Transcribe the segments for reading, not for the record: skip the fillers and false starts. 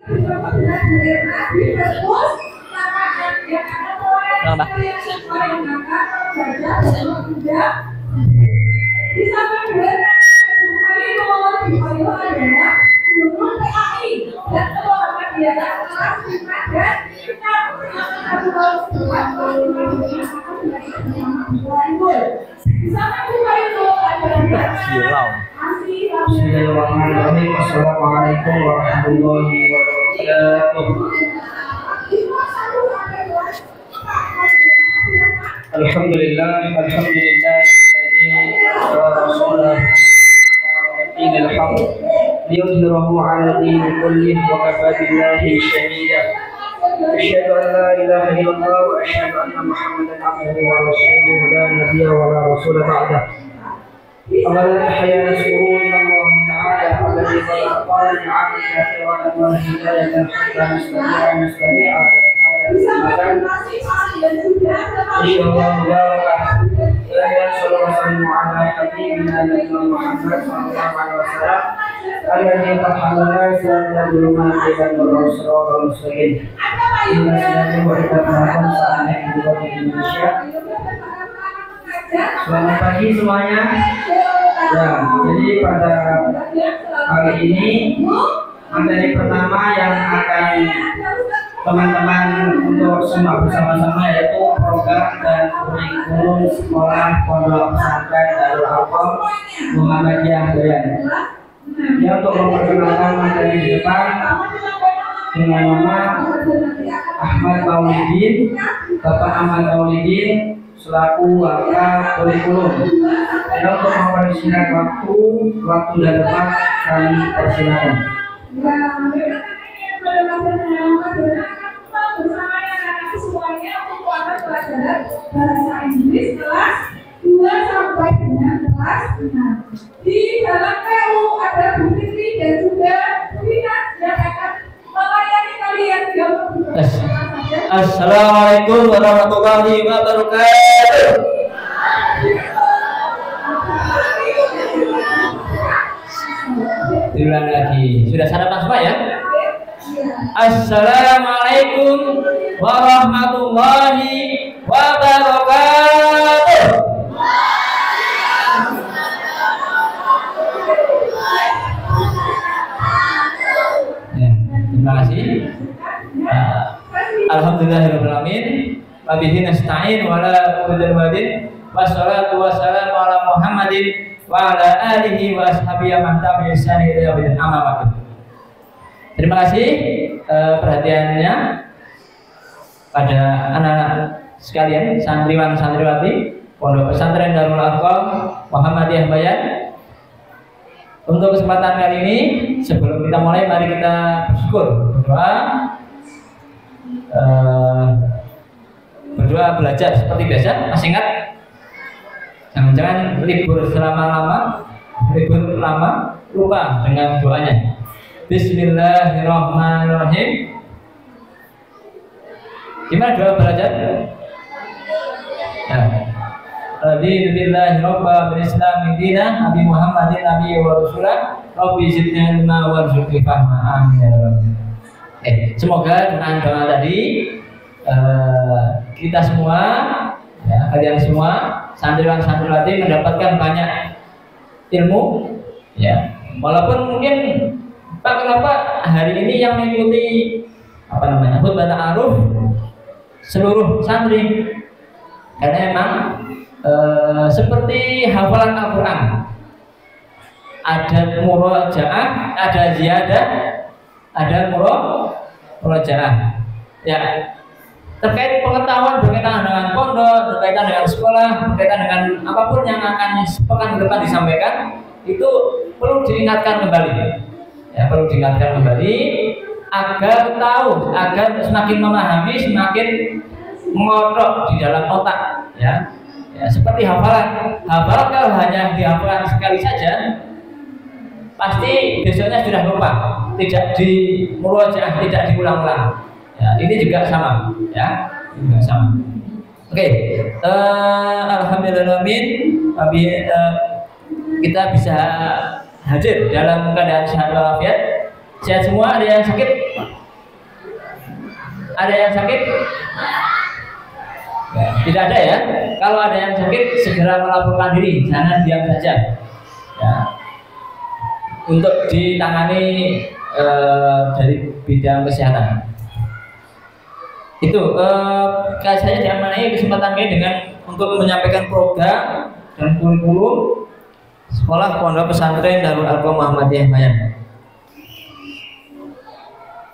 Kenapa? Silau. Bismillahirrahmanirrahim. Assalamualaikum warahmatullahi wabarakatuh. Alhamdulillah, alhamdulillah alladzi rasulahu dinil haqq liyudhhirahu 'ala dini kullih wa kafa billahi shahida. Asyhadu an la ilaha illallah wa asyhadu anna Muhammadan abduhu wa rasuluhu la nabiyya wa la rasula ba'dah. أولا أحيا نشكره إلى الله تعالى الذي قال لعبده كثيرا والهداية حتى نستطيع إن شاء الله مباركة لا صلى وسلم على حبيبنا نبينا محمد صلى الله عليه وسلم الذي قد حمل الناس من الظلمات إلى النور والصراط المستقيم إن سنته وحدتنا خمسة عن أهل الدنيا. Selamat pagi semuanya. Ya, jadi pada hari ini materi pertama yang akan teman-teman untuk semua bersama-sama yaitu program dan kurikulum sekolah pondok pesantren Darul Arqam Muhammadiyah Bayan. Ya, untuk memperkenalkan materi di depan dengan nama Ahmad Maulidin, Bapak Ahmad Maulidin selaku wakil kurikulum. Dan untuk mempersingkat waktu dan tempat kami persilakan. Semuanya untuk pelajaran bahasa Inggris kelas 2 sampai dengan kelas 6. Di dalam PU ada Bu Fitri dan juga Rina yang akan melayani kalian yang Assalamualaikum warahmatullahi wabarakatuh. Diulang lagi. Sudah sarapan semua ya? Assalamualaikum warahmatullahi wabarakatuh. Ya, terima kasih. Alhamdulillahirrahmanirrahim. Wabihi nasta'in wa ala qudratin wassalatu wassalamu ala Muhammadin wa ala alihi wa ashabihi man tabi'a ihsan ila yaumil qiyamah. Terima kasih perhatiannya pada anak-anak sekalian, santriwan santriwati Pondok Pesantren Darul Arqam Muhammadiyah Bayan. Untuk kesempatan kali ini, sebelum kita mulai, mari kita berdoa belajar seperti biasa. Masih ingat? Jangan-jangan libur lama lupa dengan doanya. Bismillahirrahmanirrahim. Gimana doa belajar? Raditu billahi rabba bil islam dina Nabi Muhammadin nabi wa rasulah rabbi zidni ilma warzuqni fahma. Amin ya rabbal. Semoga dengan doa tadi kita semua, ya, kalian semua santriwan santriwati mendapatkan banyak ilmu, ya. Walaupun mungkin Pak, kenapa hari ini yang mengikuti khutbah ta'aruf seluruh santri? Karena memang seperti hafalan Al-Quran, ada murojaah, ada ziyadah, ada murojaah. Ya, terkait pengetahuan berkaitan dengan pondok, berkaitan dengan sekolah, berkaitan dengan apapun yang akan pekan depan disampaikan, itu perlu diingatkan kembali. Ya, perlu diingatkan kembali agar tahu, agar semakin memahami, semakin mengotok di dalam otak. Ya, seperti hafalan kalau hanya dihafalkan sekali saja, pasti besoknya sudah lupa, tidak di murojaah, tidak diulang-ulang. Ya, ini juga sama, ya, juga sama. Oke, alhamdulillahirobbilalamin, kita bisa hadir dalam keadaan sehat walafiat. Sehat semua, ada yang sakit? Ada yang sakit? Ya, tidak ada ya. Kalau ada yang sakit segera melaporkan diri, jangan diam saja. Ya. Untuk ditangani dari bidang kesehatan. Itu saya diamanai kesempatan ini dengan untuk menyampaikan program dan kurikulum Sekolah Pondok Pesantren Darul Arqam Muhammadiyah Bayan.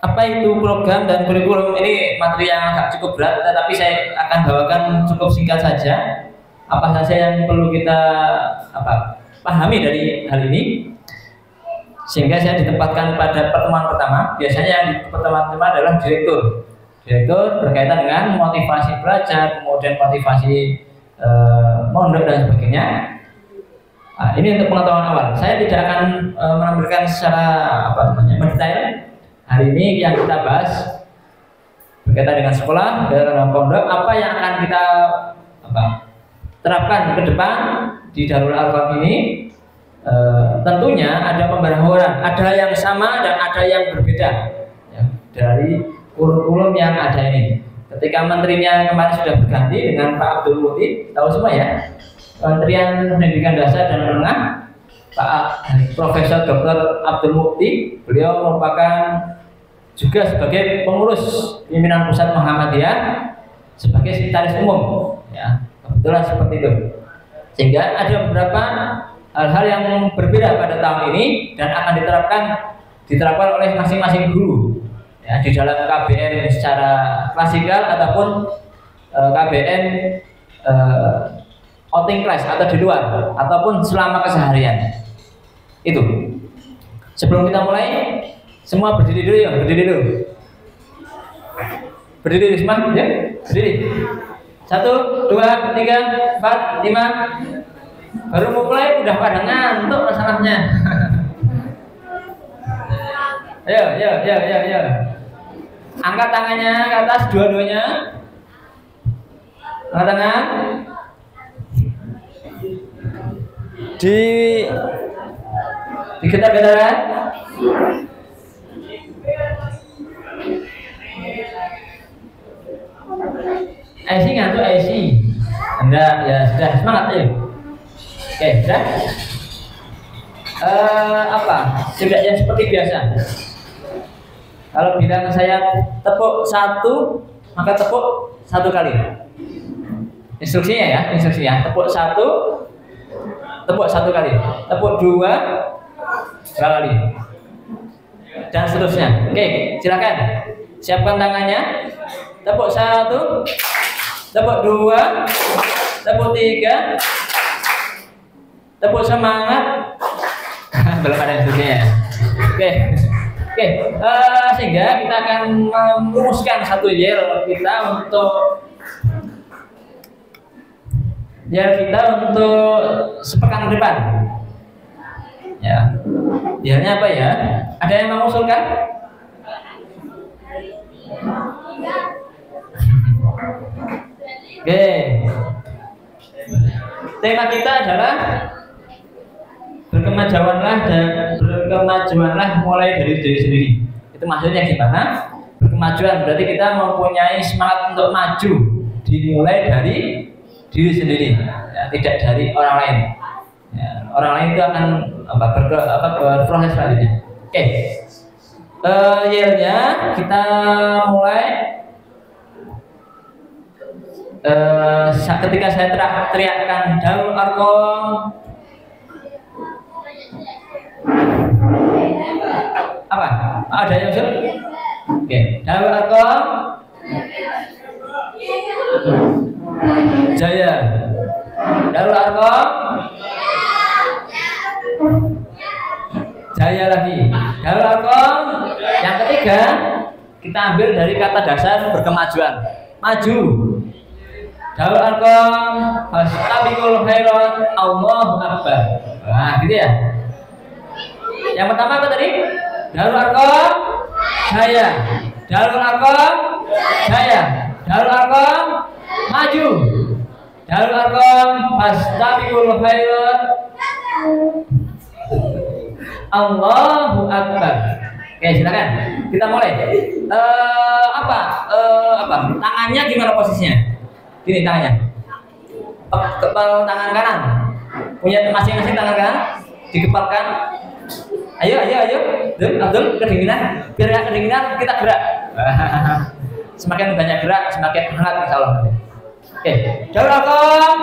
Apa itu program dan kurikulum? Ini materi yang agak cukup berat, tetapi saya akan bawakan cukup singkat saja. Apa saja yang perlu kita pahami dari hal ini, sehingga saya ditempatkan pada pertemuan pertama. Biasanya yang di pertemuan pertama adalah direktur berkaitan dengan motivasi belajar, kemudian motivasi mondok dan sebagainya. Nah, ini untuk pengetahuan awal. Saya tidak akan menampilkan secara mendetail. Hari ini yang kita bahas berkaitan dengan sekolah, dengan pondok, apa yang akan kita terapkan ke depan di Darul Arqam ini. Tentunya ada pembaharuan, ada yang sama dan ada yang berbeda ya, dari kurikulum yang ada ini. Ketika menterinya kemarin sudah berganti dengan Pak Abdul Muti, tahu semua ya, Kementerian Pendidikan Dasar dan Menengah, Pak Profesor Dr. Abdul Mukti, beliau merupakan juga sebagai pengurus pimpinan pusat Muhammadiyah, sebagai sekretaris umum, ya kebetulan seperti itu. Sehingga ada beberapa hal-hal yang berbeda pada tahun ini dan akan diterapkan oleh masing-masing guru, ya, di dalam KBM secara klasikal ataupun KBM outing class atau di luar ataupun selama keseharian. Itu. Sebelum kita mulai, semua berdiri dulu ya, berdiri dulu. Berdiri semua, ya, berdiri. 1, 2, 3, 4, 5. Baru mau mulai udah pada ngantuk masalahnya. Ayo. Angkat tangannya ke atas dua-duanya. Angkat tangan. Digetar-getaran. IC ngantuk IC. Enggak, ya sudah semangat ayo. Oke, sudah. Setidaknya seperti biasa. Kalau bilang saya tepuk 1, maka tepuk 1 kali. Instruksinya ya, tepuk 1, tepuk 1 kali, tepuk 2 kali, dan seterusnya. Oke, silakan. Siapkan tangannya. Tepuk 1, tepuk 2, tepuk 3, tepuk semangat. Belum ada instruksinya. Oke. Sehingga kita akan merumuskan satu yel kita untuk sepekan ke depan. Ya. Yelnya apa ya? Ada yang mengusulkan? Oke. Tema kita adalah berkemajuanlah mulai dari diri sendiri. Itu maksudnya gimana? Berkemajuan berarti kita mempunyai semangat untuk maju, dimulai dari diri sendiri, ya, tidak dari orang lain. Ya, orang lain itu akan berproses selanjutnya. Oke. Yelnya kita mulai. Ketika saya teriakkan Darul Arqam, apa? Ada yang usul? Oke, Darul Arqam Jaya. Darul Arqam Jaya lagi. Darul Arqam. Yang ketiga kita ambil dari kata dasar berkemajuan, maju. Darul Arqam fastabiqul khairat, Allahu Akbar. Nah, gitu ya. Yang pertama apa tadi? Darul Arqam Jaya. Darul Arqam Jaya. Darul Arqam maju. Darul Arqam fastabiqul khairat, Allahu Akbar. Oke, silakan. Kita mulai. Apa? Tangannya gimana posisinya? Gini tangannya. Kepal tangan kanan. Punya masing-masing tangan kanan. Dikepalkan. Ayo. Abdul, kedinginan. Biar nggak kedinginan, kita gerak. Semakin banyak gerak, semakin hangat insyaallah. Oke, Jarakom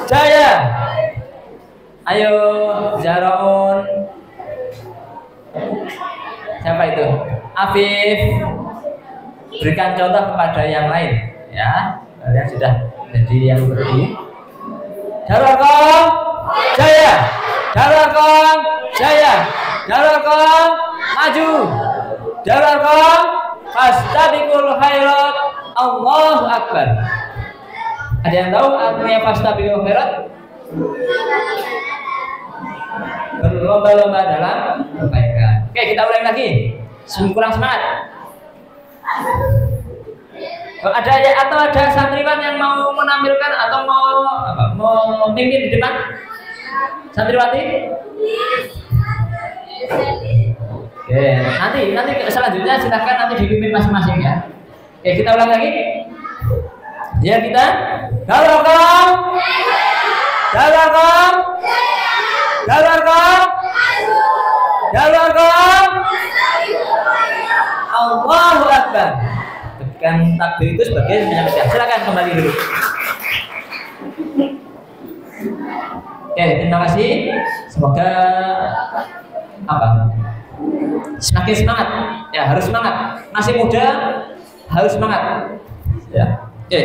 Jaya. Ayo, Zaraun. Siapa itu? Afif. Berikan contoh kepada yang lain, ya. Kalian sudah jadi yang berdiri. Jarakom Jaya. Jarakom Jaya. Jarakom maju. Jarakom fastabiqul khairat. Allahu akbar. Ada yang tahu artinya fastabiqul khairat? Berlomba-lomba dalam kebaikan. Oke, kita ulang lagi. Kurang semangat. Ada santriwan yang mau menampilkan atau mau memimpin di depan? Santriwati? Oke, nanti selanjutnya silakan nanti dipimpin masing-masing ya. Oke, kita ulang lagi. Ya kita. Jarakom. Jarakom. Jarakom. Jarakom. Allahu akbar. Tekan takbir itu sebagai penyampaian. Silakan kembali dulu. Oke, terima kasih. Semoga semakin semangat. Ya, harus semangat. Masih muda, harus semangat. Ya. Oke,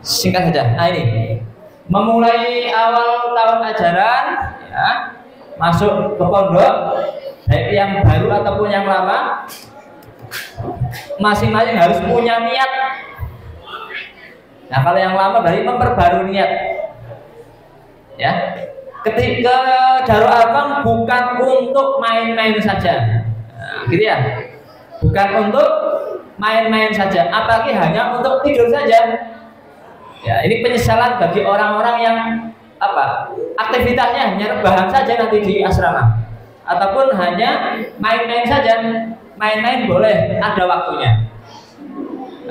singkat saja. Nah ini, memulai awal tahun ajaran, ya, masuk ke pondok, baik yang baru ataupun yang lama, masing-masing harus punya niat. Nah, kalau yang lama berarti memperbarui niat. Ya, ketika Darul Arqam bukan untuk main-main saja, nah, gitu ya, bukan untuk main-main saja, apalagi hanya untuk tidur saja. Ya, ini penyesalan bagi orang-orang yang aktivitasnya hanya rebahan saja nanti di asrama, ataupun hanya main-main saja. Main-main boleh, ada waktunya.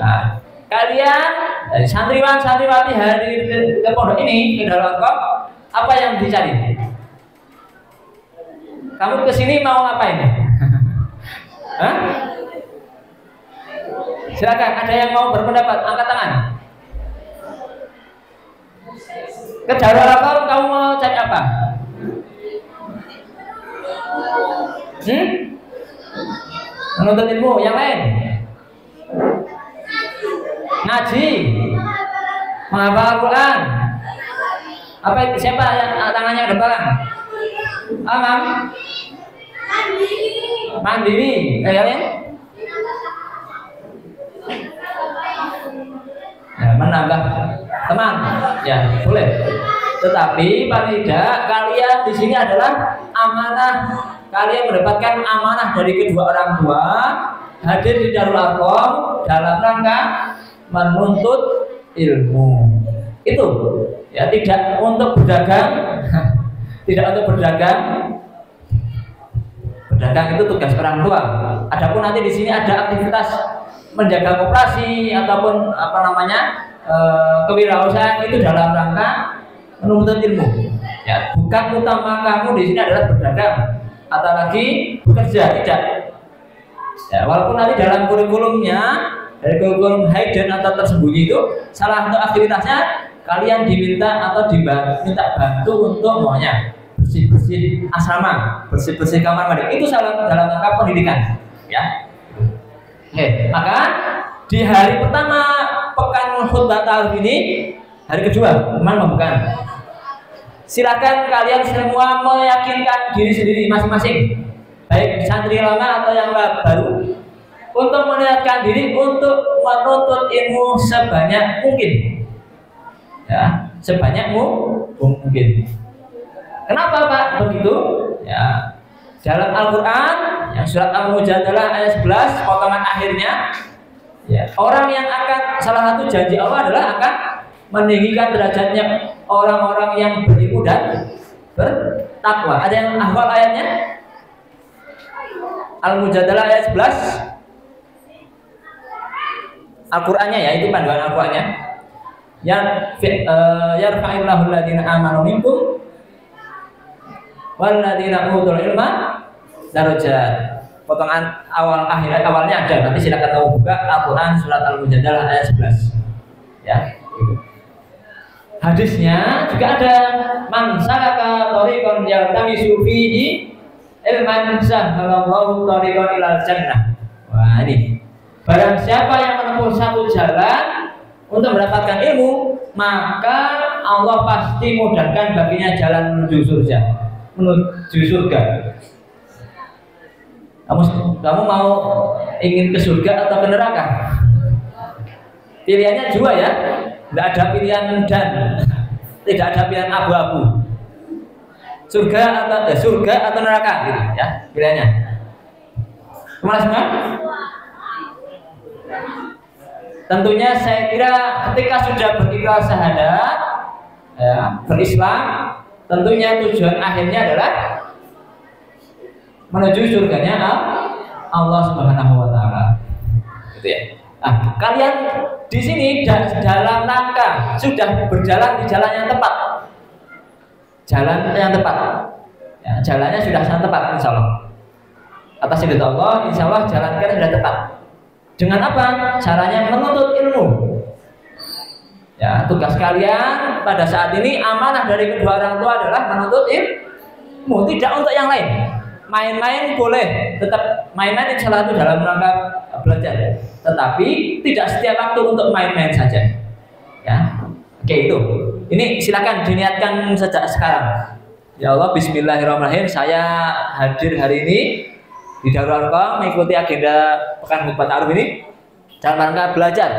Nah, kalian santriwan-santriwati hari ke pondok ini ke Darul Arqam, apa yang dicari? Kamu kesini mau ngapain? Hah? Silakan, ada yang mau berpendapat, angkat tangan. Ke Darul Arqam kamu mau cari apa? Menuntut ilmu. Yang lain? Ngaji, menghafal Al-Quran. Apa itu? Siapa yang tangannya ke depan? Amam? Mandiri. Kalian? Ya, menambah teman, ya boleh. Tetapi paling tidak kalian di sini adalah amanah. Kalian mendapatkan amanah dari kedua orang tua, hadir di Darul Arqam dalam rangka menuntut ilmu. Itu ya, tidak untuk berdagang, tidak untuk berdagang. Berdagang itu tugas orang tua. Adapun nanti di sini ada aktivitas menjaga koperasi ataupun kewirausahaan, itu dalam rangka menuntut ilmu. Ya, bukan utama kamu di sini adalah berdagang atau lagi bekerja, tidak. Ya, walaupun nanti dalam kurikulumnya, dari kurikulum hidden atau tersembunyi itu, salah satu aktivitasnya kalian diminta atau diminta bantu untuk maunya bersih-bersih asrama, bersih-bersih kamar mandi. Itu dalam rangka pendidikan. Ya. Oke, maka di hari pertama pekan khutbah tahun ini, hari kedua, bukan. Silakan kalian semua meyakinkan diri sendiri masing-masing, baik santri lama atau yang baru, untuk meniatkan diri untuk menuntut ilmu sebanyak mungkin. Ya, sebanyak mungkin. Kenapa Pak begitu? Ya, dalam Al-Quran, yang surat Al-Mujadalah ayat 11 potongan akhirnya, ya, orang yang akan, salah satu janji Allah adalah akan meninggikan derajatnya orang-orang yang berilmu dan bertakwa. Ada yang hafal ayatnya? Al-Mujadalah ayat 11. Al-Qur'annya ya, itu panduan Al-Qur'annya. Yarfa'illahu alladziina aamanu minkum wal ladziina utul ilma darajat. Potongan awalnya ada. Nanti silakan kamu buka Al-Qur'an surat Al-Mujadalah ayat 11. Ya. Hadisnya juga ada, man salaka thariqan yaltamisu fihi ilman sahhalallahu thariqan ilal jannah. Wah, ini. Barang siapa yang menempuh satu jalan untuk mendapatkan ilmu, maka Allah pasti mudahkan baginya jalan menuju surga. Kamu mau ingin ke surga atau ke neraka? Pilihannya dua ya. Tidak ada pilihan dan tidak ada pilihan abu-abu. Surga atau neraka gitu ya pilihannya. Kemana semua? Tentunya saya kira ketika sudah berikhlas syahadat, ya, berislam, tentunya tujuan akhirnya adalah menuju surganya Allah Subhanahu wa taala. Gitu ya. Nah, kalian di sini dalam rangka sudah berjalan di jalan yang tepat. Jalan yang tepat. Ya, jalannya sudah sangat tepat insyaallah. Atas izin Allah, insyaallah jalan kalian sudah tepat. Dengan apa? Caranya menuntut ilmu. Ya, tugas kalian pada saat ini amanah dari kedua orang tua adalah menuntut ilmu, tidak untuk yang lain. Main-main boleh, tetap main-main insya Allah itu dalam rangka belajar, tetapi tidak setiap waktu untuk main-main saja. Ya, oke itu. Ini silakan diniatkan sejak sekarang. Ya Allah, Bismillahirrahmanirrahim. Saya hadir hari ini di Darul Arqam mengikuti agenda Pekan Hikmat Ta'aruf ini dalam rangka belajar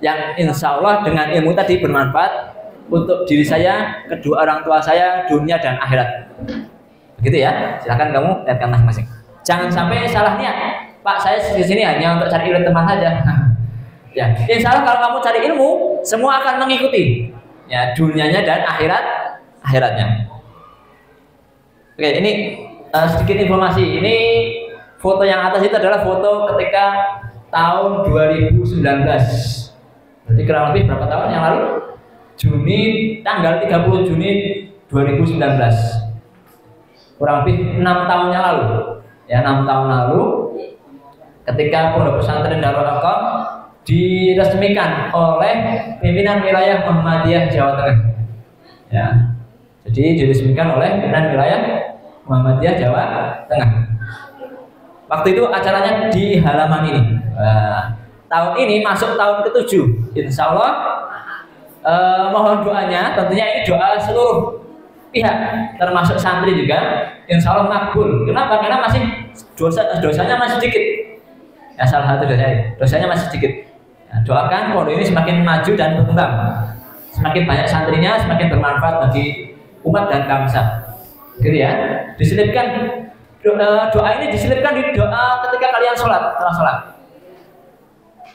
yang insya Allah dengan ilmu tadi bermanfaat untuk diri saya, kedua orang tua saya, dunia dan akhirat. Begitu ya, silakan kamu lihatkan masing-masing. Jangan sampai salah niat. Pak, saya di sini hanya untuk cari ilmu teman saja. Ya, insya Allah kalau kamu cari ilmu, semua akan mengikuti. Ya, dunianya dan akhiratnya. Oke, ini sedikit informasi. Ini foto yang atas itu adalah foto ketika tahun 2019. Berarti kurang lebih berapa tahun yang lalu? Tanggal 30 Juni 2019. Kurang lebih 6 tahun yang lalu. Ya, 6 tahun lalu ketika Pondok Pesantren Darul Arqam diresmikan oleh pimpinan wilayah Muhammadiyah Jawa Tengah. Ya. Jadi diresmikan oleh pimpinan wilayah Muhammadiyah Jawa Tengah. Waktu itu acaranya di halaman ini. Tahun ini masuk tahun ke-7. Insya Allah mohon doanya, tentunya ini doa seluruh pihak, termasuk santri juga. Insya Allah makbul. Kenapa? Karena masih dosanya masih sedikit. Ya, salah satu dosanya masih sedikit. Ya, doakan pondok ini semakin maju dan berkembang. Semakin banyak santrinya, semakin bermanfaat bagi umat dan bangsa. Gitu ya. Diselipkan doa ini diselipkan di doa ketika kalian sholat, setelah sholat.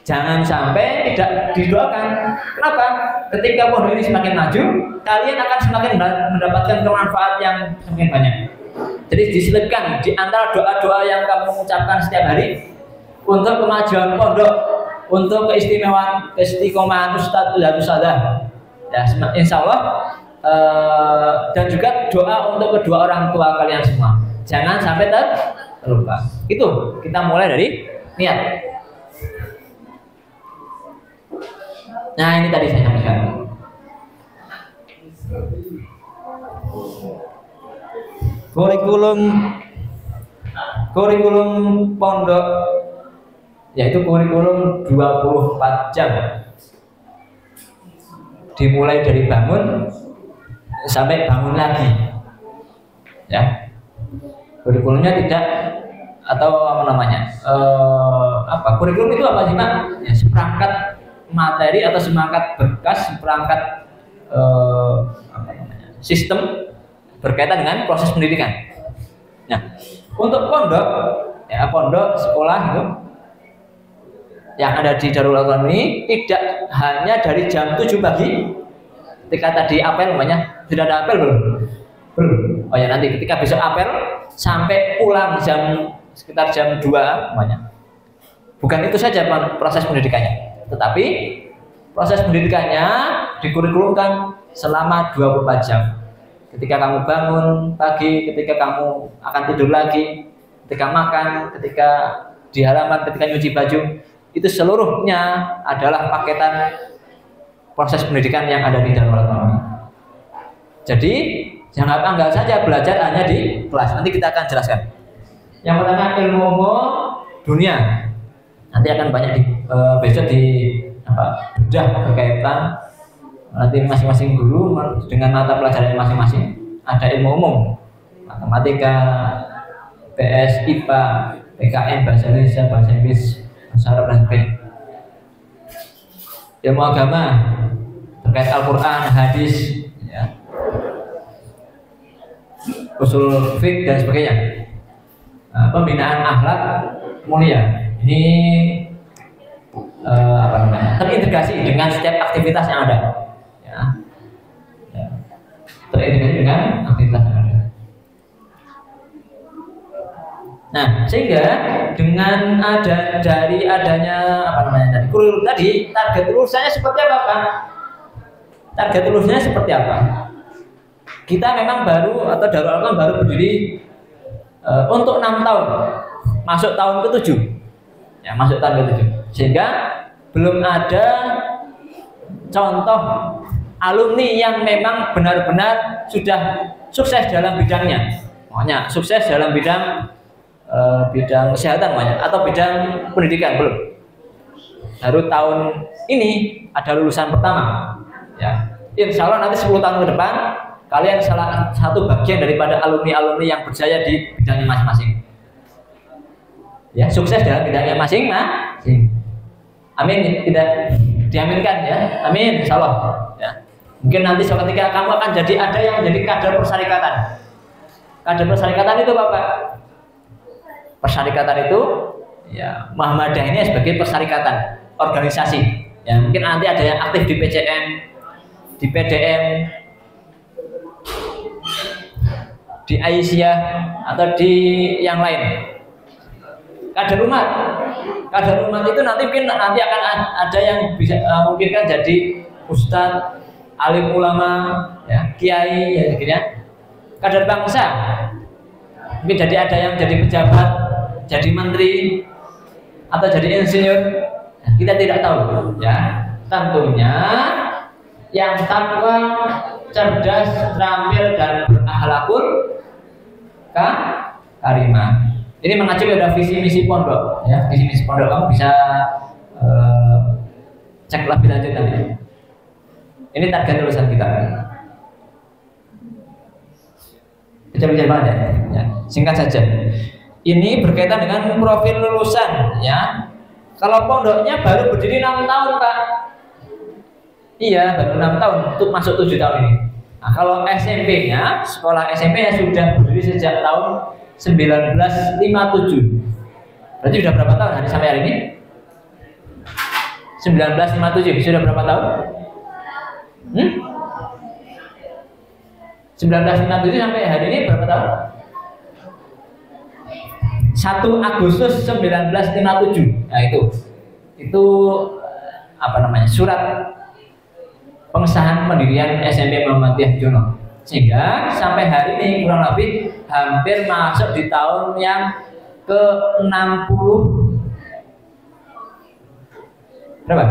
Jangan sampai tidak didoakan. Kenapa? Ketika pondok ini semakin maju, kalian akan semakin mendapatkan kemanfaat yang semakin banyak. Jadi diselipkan di antara doa-doa yang kamu ucapkan setiap hari untuk kemajuan pondok, untuk keistiqomahan ustadz dan ustadzah. Ya, insya Allah dan juga doa untuk kedua orang tua kalian semua. Jangan sampai terlupa. Itu kita mulai dari niat. Nah, ini tadi saya sampaikan. Kurikulum pondok yaitu kurikulum 24 jam. Dimulai dari bangun sampai bangun lagi. Ya. Kurikulumnya tidak atau apa namanya? Kurikulum itu apa sih, Pak? Ya, seperangkat materi atau seperangkat berkas, seperangkat sistem berkaitan dengan proses pendidikan. Nah, untuk pondok, ya pondok sekolah itu yang ada di Darul Arqam ini tidak hanya dari jam 7 pagi. Ketika tadi apel namanya, sudah ada apel belum? Belum. Oh ya, nanti ketika besok apel sampai pulang jam sekitar jam 2 semuanya. Bukan itu saja proses pendidikannya, tetapi proses pendidikannya dikurikulumkan selama 24 jam. Ketika kamu bangun pagi, ketika kamu akan tidur lagi, ketika makan, ketika di halaman, ketika nyuci baju, itu seluruhnya adalah paketan proses pendidikan yang ada di Darul Arqam. Jadi jangan anggap saja belajar hanya di kelas. Nanti kita akan jelaskan. Yang pertama ilmu umum dunia. Nanti akan banyak besok di bedah berkaitan nanti masing-masing guru dengan mata pelajarannya masing-masing. Ada ilmu umum, matematika, PS, IPA, PKN, bahasa Indonesia, bahasa Inggris, bahasa Arab dan sebagainya. Ilmu agama terkait Al-Quran, hadis, ya, usul fiqh dan sebagainya. Pembinaan akhlak mulia. Ini terintegrasi dengan setiap aktivitas yang ada, ya. Terintegrasi dengan aktivitas yang ada. Nah, sehingga dengan adanya kurikulum tadi, target lulusnya seperti apa, Pak? Target lulusnya seperti apa? Kita memang baru atau Darul Arqam baru berdiri untuk 6 tahun, masuk tahun ke-7. Ya, masuk tahun ke-7. Sehingga belum ada contoh alumni yang memang benar-benar sudah sukses dalam bidangnya. Makanya sukses dalam bidang kesehatan atau bidang pendidikan belum. Baru tahun ini ada lulusan pertama. Ya, insya Allah nanti 10 tahun ke depan kalian salah satu bagian daripada alumni-alumni yang berjaya di bidangnya masing-masing. Ya, sukses dalam bidangnya masing-masing. Amin, tidak diaminkan ya. Amin, insya Allah. Ya. Mungkin nanti suatu ketika kamu akan ada yang jadi kader persyarikatan. Kader persyarikatan itu Bapak. Persyarikatan itu ya Muhammadiyah ini sebagai persyarikatan organisasi. Ya, mungkin nanti ada yang aktif di PCM, di PDM, di Aisyah atau di yang lain. Kader umat itu nanti akan ada yang bisa mungkin kan jadi ustadz, alim ulama, ya, kiai, ya, gitu. Kader bangsa mungkin jadi ada yang jadi pejabat, jadi menteri atau jadi insinyur, kita tidak tahu, ya. Tentunya yang takwa, cerdas, terampil dan berakhlakul karimah. Ini mengacu pada visi misi pondok, ya. Visi misi pondok kamu bisa cek lebih lanjut nanti. Ini target lulusan kita. Kecil-kecil banget ya. Singkat saja. Ini berkaitan dengan profil lulusan, ya. Kalau pondoknya baru berdiri 6 tahun, Pak. Iya, baru 6 tahun untuk masuk 7 tahun ini. Nah, kalau SMP-nya, sekolah SMP-nya sudah berdiri sejak tahun 1957. Berarti sudah berapa tahun hari sampai hari ini? 1957. Sudah berapa tahun? 1957 sampai hari ini berapa tahun? 1 Agustus 1957. Nah, itu apa namanya? Surat pengesahan pendirian SMP Muhammadiyah Jono. Sehingga sampai hari ini kurang lebih hampir masuk di tahun yang ke-60 berapa?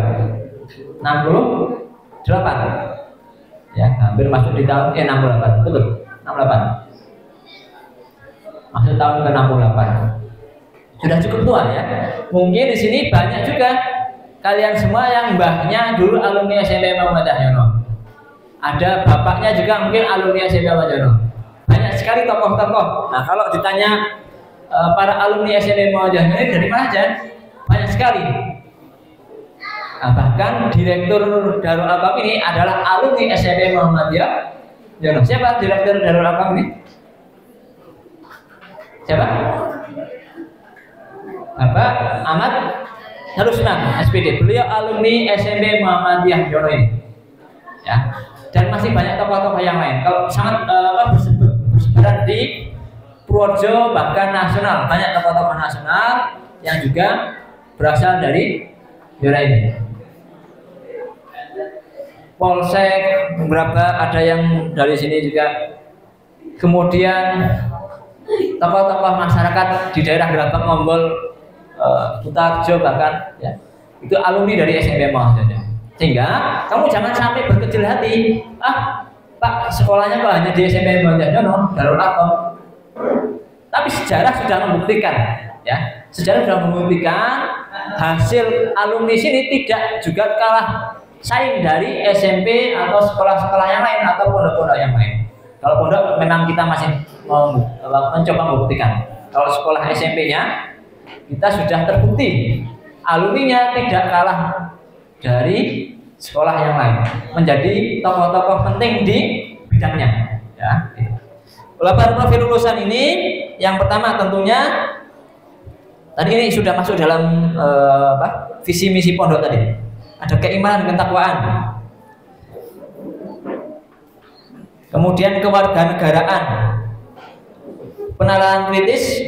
68. Ya, hampir masuk di tahun 68. Betul. 68. Masuk tahun ke-68. Sudah cukup tua ya. Mungkin di sini banyak juga kalian semua yang mbahnya dulu alumni SMP Muhammadiyah Jono. Ada bapaknya juga mungkin alumni SMP Muhammadiyah Jono. Banyak sekali tokoh-tokoh. Nah, kalau ditanya para alumni SMP Muhammadiyah Jono dari mana aja? Banyak sekali. Nah, bahkan direktur Darul Arqam ini adalah alumni SMP Muhammadiyah Jono. Siapa direktur Darul Arqam ini? Siapa? Bapak Ahmad Harusnan SPD. Beliau alumni SMP Muhammadiyah Jono ini. Ya. Dan masih banyak tokoh-tokoh yang lain. Kalau sangat bersebaran di Purworejo, bahkan nasional. Banyak tokoh-tokoh nasional yang juga berasal dari daerah ini. Polsek beberapa ada yang dari sini juga. Kemudian tokoh-tokoh masyarakat di daerah Gerabak, Ngombol, Kutarjo bahkan ya, itu alumni dari SMP Muhammadiyah. Sehingga kamu jangan sampai berkecil hati. Pak, sekolahnya kok hanya di SMP Muhammadiyah, no, Darul Arqam. Tapi sejarah sudah membuktikan, ya, sejarah sudah membuktikan hasil alumni sini tidak juga kalah saing dari SMP atau sekolah-sekolah yang lain atau pondok-pondok yang lain. Kalau pondok memang kita masih mencoba membuktikan. Kalau sekolah SMP-nya kita sudah terbukti alumninya tidak kalah dari sekolah yang lain, menjadi tokoh-tokoh penting di bidangnya. Ya. 8 profil lulusan ini, yang pertama tentunya tadi ini sudah masuk dalam visi misi pondok tadi. Ada keimanan dan ketakwaan. Kemudian kewarganegaraan, penalaran kritis,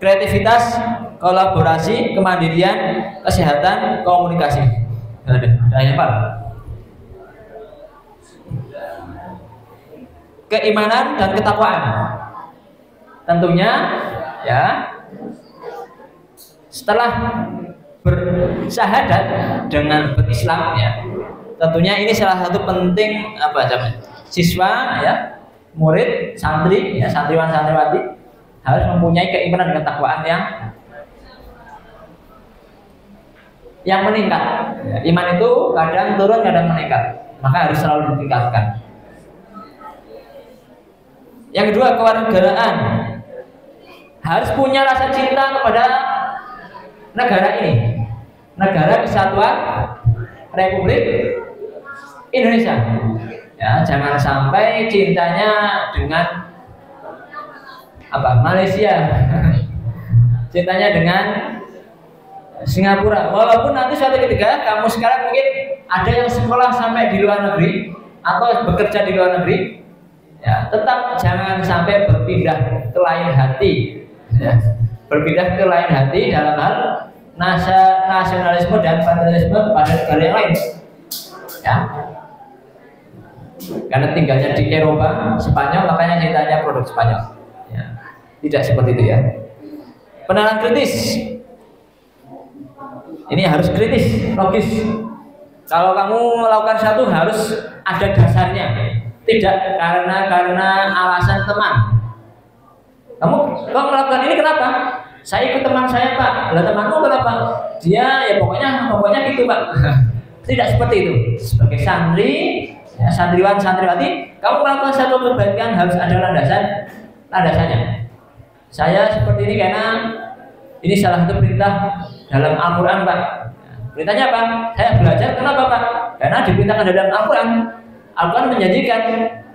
kreativitas, kolaborasi, kemandirian, kesehatan, komunikasi. Ada apa? Keimanan dan ketakwaan. Tentunya ya setelah bersyahadat dengan berislam ya, tentunya ini salah satu penting siswa ya, murid, santri ya, santriwan santriwati harus mempunyai keimanan dan ketakwaan yang meningkat. Ya, iman itu kadang turun kadang meningkat, maka harus selalu ditingkatkan. Yang kedua, kewarganegaraan. Harus punya rasa cinta kepada negara ini, negara kesatuan Republik Indonesia. Ya, jangan sampai cintanya dengan Malaysia, cintanya dengan Singapura. Walaupun nanti suatu ketika kamu sekarang mungkin ada yang sekolah sampai di luar negeri atau bekerja di luar negeri, ya, tetap jangan sampai berpindah ke lain hati. Ya, berpindah ke lain hati dalam hal nasionalisme dan patriotisme pada negara yang lain. Ya. Karena tinggalnya di Eropa, Spanyol, makanya cintanya produk Spanyol. Ya. Tidak seperti itu ya. Penalaran kritis. Ini harus kritis, logis. Kalau kamu melakukan satu harus ada dasarnya, tidak karena alasan teman. Kamu melakukan ini kenapa? Saya ikut teman saya, Pak. Lah temanmu kenapa? Dia ya pokoknya gitu, Pak. Tidak seperti itu. Sebagai santri, ya, santriwan santriwati, kamu melakukan satu kebaikan harus ada landasannya. Saya seperti ini karena ini salah satu perintah dalam Al-Quran, Pak. Perintahnya apa? Saya belajar kenapa, Pak? Karena diperintahkan dalam Al-Quran. Al-Quran menjanjikan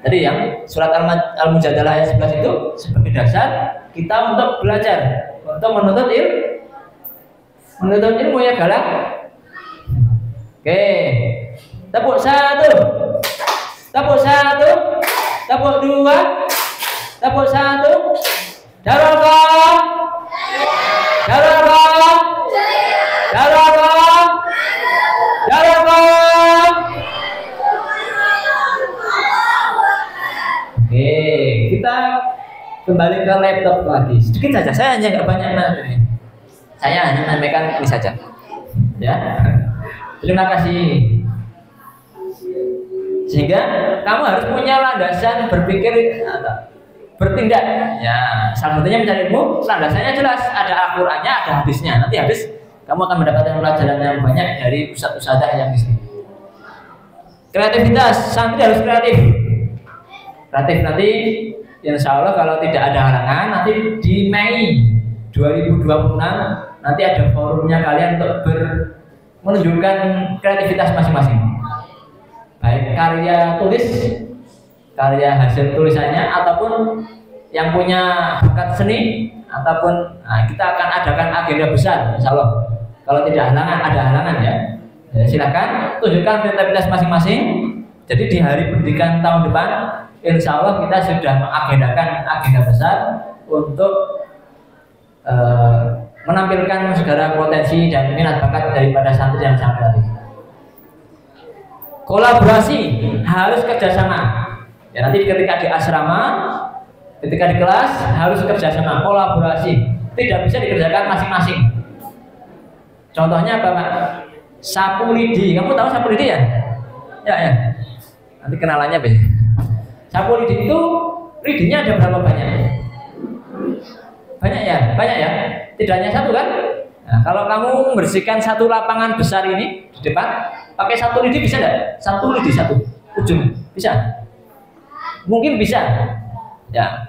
tadi yang surat Al-Mujadalah ayat 11 itu sebagai dasar kita untuk belajar, untuk menuntut ilmu ya galak. Oke, tepuk 1, tepuk 1, tepuk 2, tepuk 1. Darullah, Darullah, Darullah, Darullah. Oke, kita kembali ke laptop lagi. Sedikit saja, saya hanya nggak banyak ini. Saya hanya menyampaikan ini saja. Ya, terima kasih. Sehingga kamu harus punya landasan berpikir, bertindak. Ya, salah satunya mencari ilmu, landasannya jelas. Ada Al-Qurannya, ada hadisnya. Nanti hadis kamu akan mendapatkan pelajaran yang banyak dari ustadz-ustadzah yang di sini. Kreativitas, santri harus kreatif. Kreatif nanti, insya Allah kalau tidak ada halangan, nanti di Mei 2026 nanti ada forumnya kalian untuk menunjukkan kreativitas masing-masing. Baik karya tulis, karya hasil tulisannya, ataupun yang punya bakat seni, ataupun kita akan adakan agenda besar, insya Allah. Kalau tidak ada halangan ya, silakan tunjukkan kreativitas masing-masing. Jadi di hari pendidikan tahun depan, insya Allah kita sudah mengagendakan agenda besar untuk menampilkan segala potensi dan minat bakat daripada santri yang sangat tadi. Kolaborasi harus kerjasama. Ya, nanti ketika di asrama, ketika di kelas harus kerjasama, kolaborasi. Tidak bisa dikerjakan masing-masing. Contohnya apa, Pak? Sapu lidi. Kamu tahu sapu lidi ya? Ya, ya. Nanti kenalannya, Be. Sapu lidi itu lidinya ada berapa banyak? Banyak ya? Banyak ya? Tidak hanya satu kan? Nah, kalau kamu membersihkan satu lapangan besar ini di depan, pakai satu lidi bisa nggak? Satu lidi satu ujung bisa? Mungkin bisa. Ya,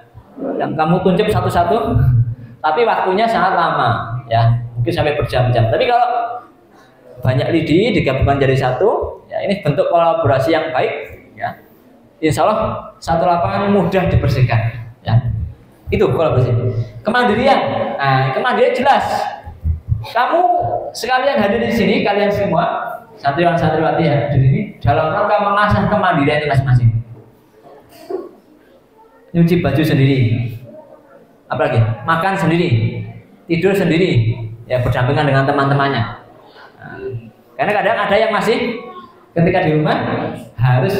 yang kamu tunjuk satu-satu, tapi waktunya sangat lama. Ya, mungkin sampai berjam-jam. Tapi kalau banyak lidi digabungkan jadi satu, ya ini bentuk kolaborasi yang baik. Ya, insya Allah satu lapangan mudah dibersihkan. Ya, itu kolaborasi. Kemandirian. Nah, kemandirian jelas. Kamu sekalian hadir di sini, kalian semua santriwan santriwati ya di sini dalam rangka mengasah kemandirian masing-masing. Nyuci baju sendiri, apalagi makan sendiri, tidur sendiri, ya berdampingan dengan teman-temannya. Nah, karena kadang ada yang masih ketika di rumah harus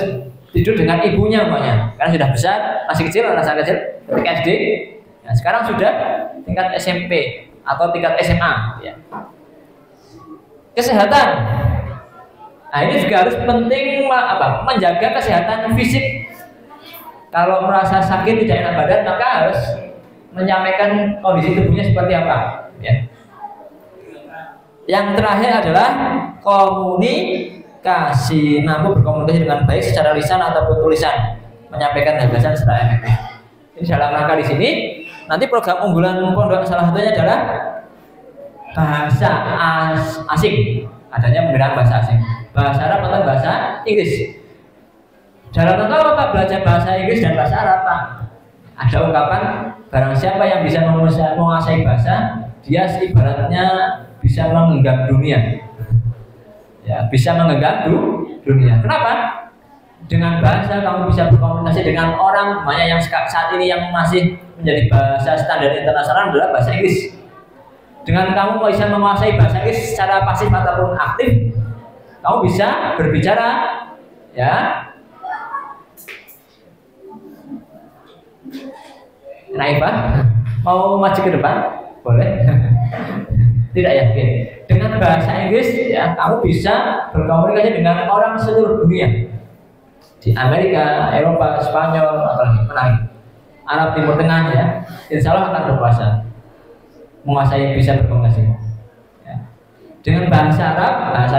tidur dengan ibunya umpamanya, karena sudah besar, masih kecil, rasa kecil, ketika SD. Nah, sekarang sudah tingkat SMP atau tingkat SMA. Ya. Kesehatan. Nah, ini juga harus penting menjaga kesehatan fisik. Kalau merasa sakit tidak enak badan, maka harus menyampaikan kondisi tubuhnya seperti apa. Ya. Yang terakhir adalah komunikasi, mampu berkomunikasi dengan baik secara lisan ataupun tulisan, menyampaikan gagasan secara efektif. Ini dalam rangka di sini. Nanti program unggulan pondok salah satunya adalah bahasa asing. Adanya pembinaan bahasa asing, bahasa Arab atau bahasa Inggris. Dalam rangka apa? Belajar bahasa Inggris dan bahasa Arab, Pak. Ada ungkapan barang siapa yang bisa menguasai bahasa, dia ibaratnya bisa menggenggam dunia. Ya, bisa menggenggam dunia. Kenapa? Dengan bahasa kamu bisa berkomunikasi dengan orang banyak yang saat ini yang masih menjadi bahasa standar internasional adalah bahasa Inggris. Dengan kamu bisa menguasai bahasa Inggris secara pasif ataupun aktif, kamu bisa berbicara, ya. Naifah, mau maju ke depan? Boleh? Tidak ya? Oke. Dengan bahasa Inggris, ya, kamu bisa berkomunikasi dengan orang seluruh dunia. Di Amerika, Eropa, Spanyol, apalagi Arab Timur Tengah, ya, insya Allah akan berkuasa, menguasai, bisa berkomunikasi. Ya. Dengan bahasa Arab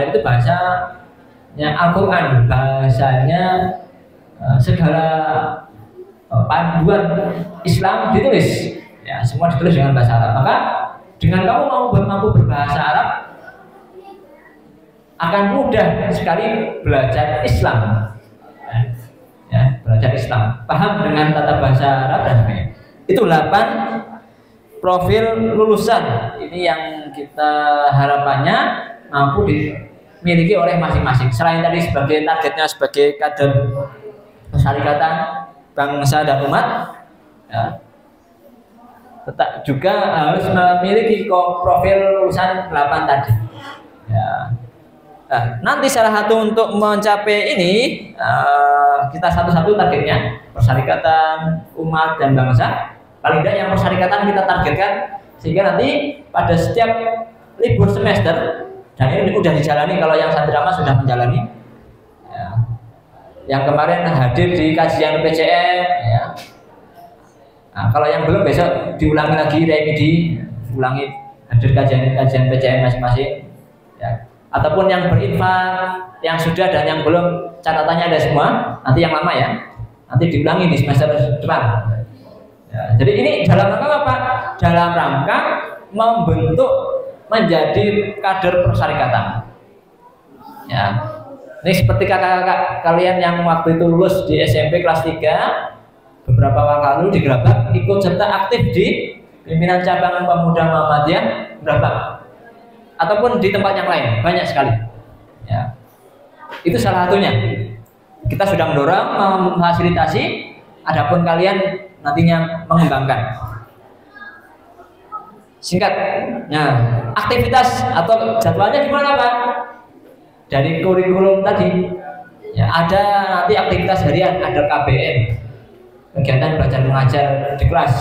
itu bahasanya Al-Quran, bahasanya segala panduan Islam ditulis, ya, semua ditulis dengan bahasa Arab. Maka dengan kamu mampu berbahasa Arab, akan mudah sekali belajar Islam. Ya, belajar Islam, paham dengan tata bahasa Arab dan sebagainya. Itu 8 profil lulusan. Ini yang kita harapannya mampu dimiliki oleh masing-masing. Selain tadi sebagai targetnya sebagai kader persyarikatan bangsa dan umat, ya, tetap juga harus memiliki profil lulusan 8 tadi. Ya. Nah, nanti salah satu untuk mencapai ini kita satu-satu targetnya persyarikatan umat dan bangsa. Paling tidak yang persyarikatan kita targetkan sehingga nanti pada setiap libur semester, dan ini sudah dijalani kalau yang sandrama sudah menjalani. Ya. Yang kemarin hadir di kajian PCM, ya. Nah, kalau yang belum besok diulangi lagi remedi, ulangi hadir kajian PCM masing-masing. Ya. Ataupun yang berinfak, yang sudah dan yang belum, catatannya ada semua. Nanti yang lama ya, nanti diulangi di semester depan. Ya, jadi ini dalam rangka apa? Dalam rangka membentuk menjadi kader persyarikatan. Ya, ini seperti kakak-kakak kalian yang waktu itu lulus di SMP kelas 3 beberapa waktu lalu di Gerabak, ikut serta aktif di pimpinan cabang pemuda Muhammadiyah Gerabak. Ataupun di tempat yang lain, banyak sekali. Ya. Itu salah satunya. Kita sudah mendorong, memfasilitasi, adapun kalian nantinya mengembangkan. Singkat. Nah, aktivitas atau jadwalnya gimana Pak? Dari kurikulum tadi, ya ada nanti aktivitas harian, ada KBM, kegiatan belajar mengajar di kelas.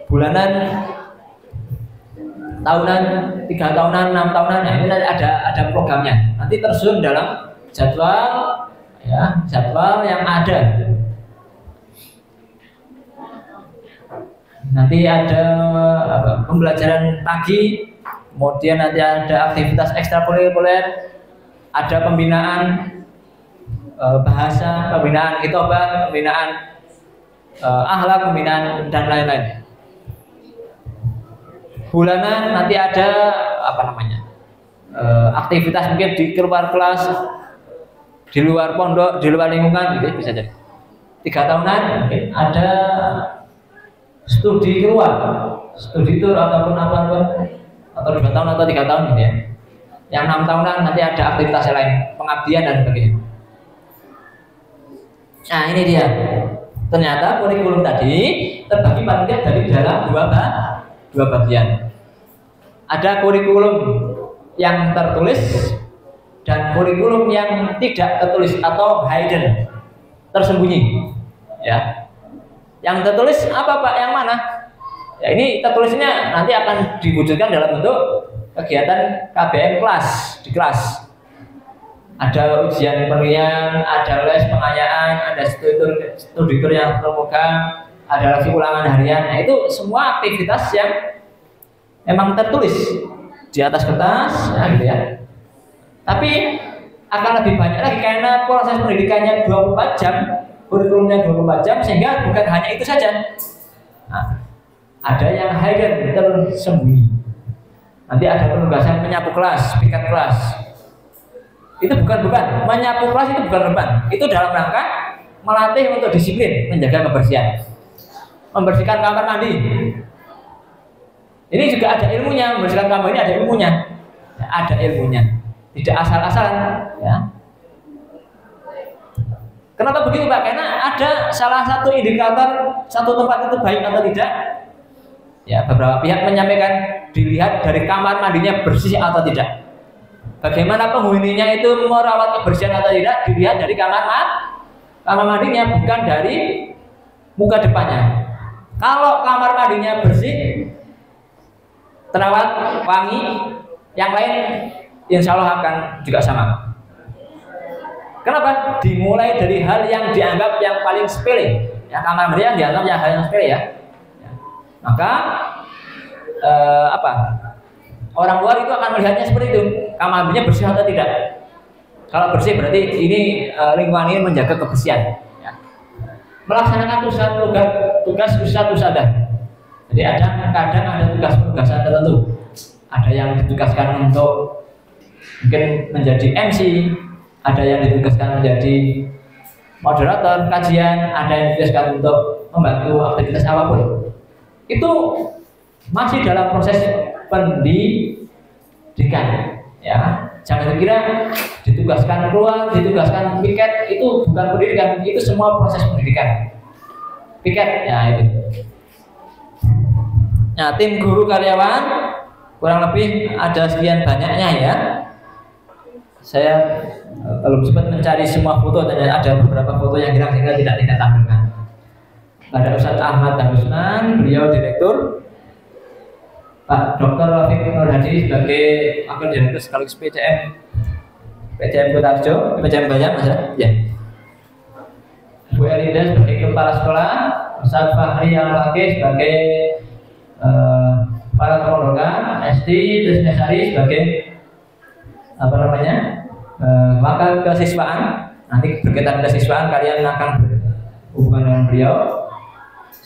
Bulanan, tahunan, 3 tahunan, 6 tahunan, nah ini ada programnya. Nanti tersusun dalam jadwal, ya jadwal yang ada. Nanti ada pembelajaran pagi, kemudian nanti ada aktivitas ekstrakurikuler, ada pembinaan bahasa, pembinaan hitobah, pembinaan akhlak, pembinaan dan lain-lain. Bulanan nanti ada aktivitas mungkin di luar kelas, di luar pondok, di luar lingkungan, gitu bisa jadi. 3 tahunan mungkin ada studi keluar, studi tour ataupun apapun, atau 2 tahun atau 3 tahun gitu ya. Yang 6 tahunan nanti ada aktivitas lain, pengabdian dan sebagainya. Nah ini dia, ternyata kurikulum tadi terbagi paling tidak dari dalam dua bagian. Ada kurikulum yang tertulis dan kurikulum yang tidak tertulis atau hidden, tersembunyi. Ya. Yang tertulis apa Pak? Yang mana? Ya ini tertulisnya nanti akan diwujudkan dalam bentuk kegiatan KBM kelas di kelas. Ada ujian penilaian, ada les pengayaan, ada studi tour yang terbuka, ada lagi ulangan harian. Nah, itu semua aktivitas yang memang tertulis di atas kertas, ya, gitu ya. Tapi akan lebih banyak lagi karena proses pendidikannya 24 jam. Kurikulumnya 24 jam sehingga bukan hanya itu saja. Nah, ada yang hidden, tersembunyi. Nanti ada penugasan menyapu kelas, piket kelas. Itu bukan beban, menyapu kelas itu bukan beban. Itu dalam rangka melatih untuk disiplin, menjaga kebersihan, membersihkan kamar mandi. Ini juga ada ilmunya, membersihkan kamar ini ada ilmunya, ya, ada ilmunya. Tidak asal-asalan, ya. Kenapa begitu Pak? Karena ada salah satu indikator satu tempat itu baik atau tidak. Ya, beberapa pihak menyampaikan dilihat dari kamar mandinya bersih atau tidak. Bagaimana penghuninya itu merawat kebersihan atau tidak dilihat dari kamar mandinya, bukan dari muka depannya. Kalau kamar mandinya bersih, terawat, wangi, yang lain insya Allah akan juga sama. Kenapa? Dimulai dari hal yang dianggap yang paling sepele. Ya, kamar mandi yang dianggap hal yang sepele ya. Maka orang luar itu akan melihatnya seperti itu. Kamar mandinya bersih atau tidak. Kalau bersih berarti ini lingkungan ini menjaga kebersihan. Ya. Melaksanakan tugas usadah. Jadi kadang ada tugas-tugasan tertentu. Ada yang ditugaskan untuk mungkin menjadi MC, ada yang ditugaskan menjadi moderator kajian, ada yang ditugaskan untuk membantu aktivitas apapun. Itu masih dalam proses pendidikan, ya. Jangan dikira ditugaskan keluar, ditugaskan piket, itu bukan pendidikan, itu semua proses pendidikan. Piket, ya itu. Nah, tim guru karyawan kurang lebih ada sekian banyaknya ya. Saya belum sempat mencari semua foto dan ada beberapa foto yang hilang sehingga tidak tampilkan. Ada Ustadz Ahmad Darusman, beliau direktur. Pak Dr. Rafiq Nur Hadi sebagai wakil direktur sekaligus PCM Kutarjo, PCM Bayam, ya. Bu Elinda sebagai kepala sekolah, Ustadz Fahri Al-Fakih sebagai kepala kependudukan, SD Trisnesari sebagai wakil kesiswaan. Nanti berkaitan kesiswaan kalian akan berhubungan dengan beliau.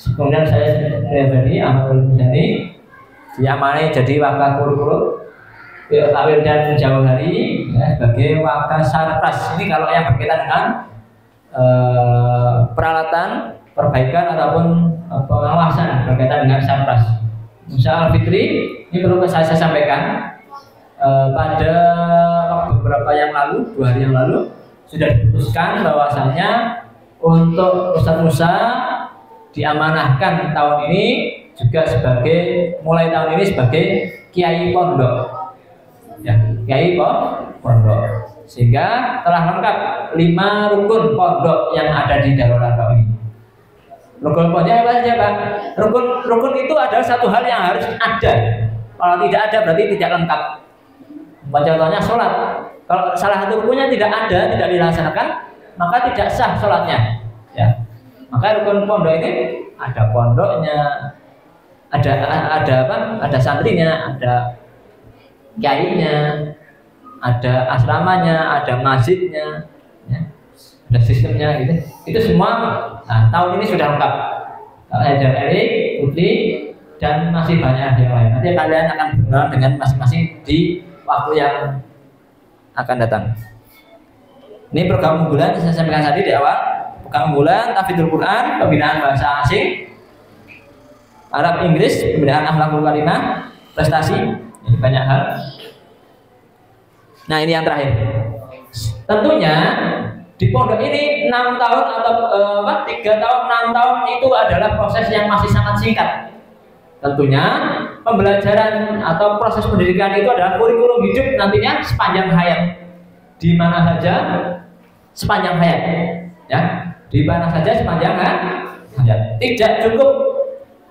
Kemudian saya pribadi Ahmad Muzani diamani jadi wakil kurikulum takwil dan jauh hari ya, sebagai wakil sarpras. Ini kalau yang berkaitan dengan peralatan perbaikan ataupun pengawasan berkaitan dengan sarpras. Musa Al-Fitri ini perlu saya sampaikan. Pada waktu beberapa yang lalu, 2 hari yang lalu sudah diputuskan bahwasanya untuk Ustadz Musa diamanahkan tahun ini juga sebagai mulai tahun ini sebagai kiai pondok. Ya, kiai pondok. Sehingga telah lengkap 5 rukun pondok yang ada di Darul Arqam ini. Rukun pondoknya apa saja, Pak? Rukun itu adalah satu hal yang harus ada. Kalau tidak ada berarti tidak lengkap. Contohnya sholat. Kalau salah satu rukunnya tidak ada, tidak dilaksanakan, maka tidak sah sholatnya. Ya. Maka rukun pondok ini ada pondoknya, ada apa? Ada santrinya, ada kiainya, ada asramanya, ada masjidnya, ya. Ada sistemnya gitu. Itu semua tahun ini sudah lengkap. Ada Erik, Putri, dan masih banyak yang lain. Nanti kalian akan berkenalan dengan masing-masing di waktu yang akan datang. Ini program unggulan saya sampaikan tadi di awal. Program unggulan Tahfidzul Quran, pembinaan bahasa asing, Arab Inggris, pembinaan akhlakul karimah, prestasi, ini banyak hal. Nah, ini yang terakhir. Tentunya di pondok ini 6 tahun atau 3 tahun, 6 tahun itu adalah proses yang masih sangat singkat. Tentunya pembelajaran atau proses pendidikan itu adalah kurikulum hidup nantinya sepanjang hayat. Di mana saja sepanjang hayat, ya. Di mana saja sepanjang hayat. Tidak cukup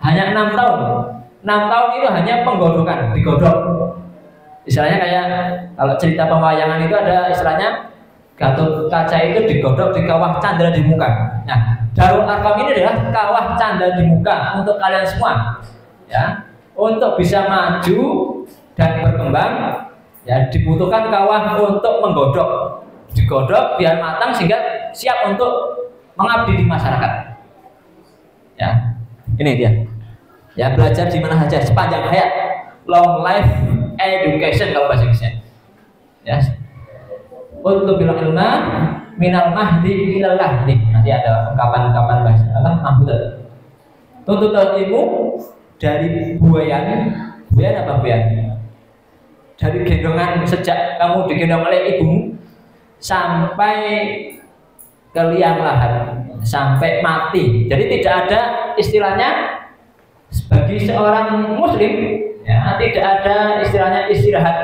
hanya 6 tahun. 6 tahun itu hanya penggodokan, digodok. Istilahnya kayak kalau cerita pewayangan itu ada istilahnya Gatot Kaca itu digodok di kawah candra di muka. Nah, Darul Arqam ini adalah kawah candra di muka untuk kalian semua. Ya, untuk bisa maju dan berkembang, ya dibutuhkan kawah untuk menggodok, digodok biar matang sehingga siap untuk mengabdi di masyarakat. Ya, ini dia. Ya, belajar di mana saja sepanjang hayat, long life education kalau bahasa Inggrisnya. Ya, untuk bilang ilmu minal mahdi ilal lahdi. Nanti ada ungkapan-ungkapan bahasa mahmud. Tuntutan ilmu dari buayan apa buayan? Dari gendongan sejak kamu digendong oleh ibumu sampai ke liang lahat, sampai mati. Jadi tidak ada istilahnya bagi seorang muslim, ya, tidak ada istilahnya istirahat.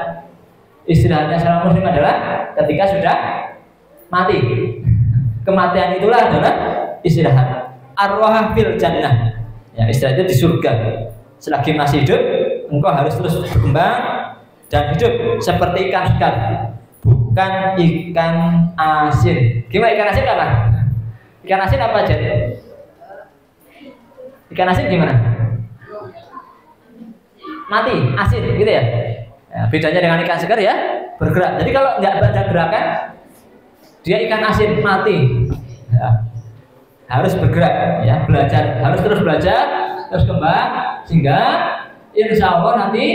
Istirahatnya seorang muslim adalah ketika sudah mati. Kematian itulah adalah istirahat. Arwah fil jannah. Ya, istilahnya di surga. Selagi masih hidup, engkau harus terus berkembang dan hidup seperti ikan segar, bukan ikan asin. Gimana ikan asin apa? Ikan asin apa aja? Ikan asin gimana? Mati, asin, gitu ya. Ya, bedanya dengan ikan segar ya bergerak. Jadi kalau nggak ada gerakan, dia ikan asin mati. Ya, harus bergerak, ya belajar, harus terus belajar, terus kembang, sehingga insya Allah nanti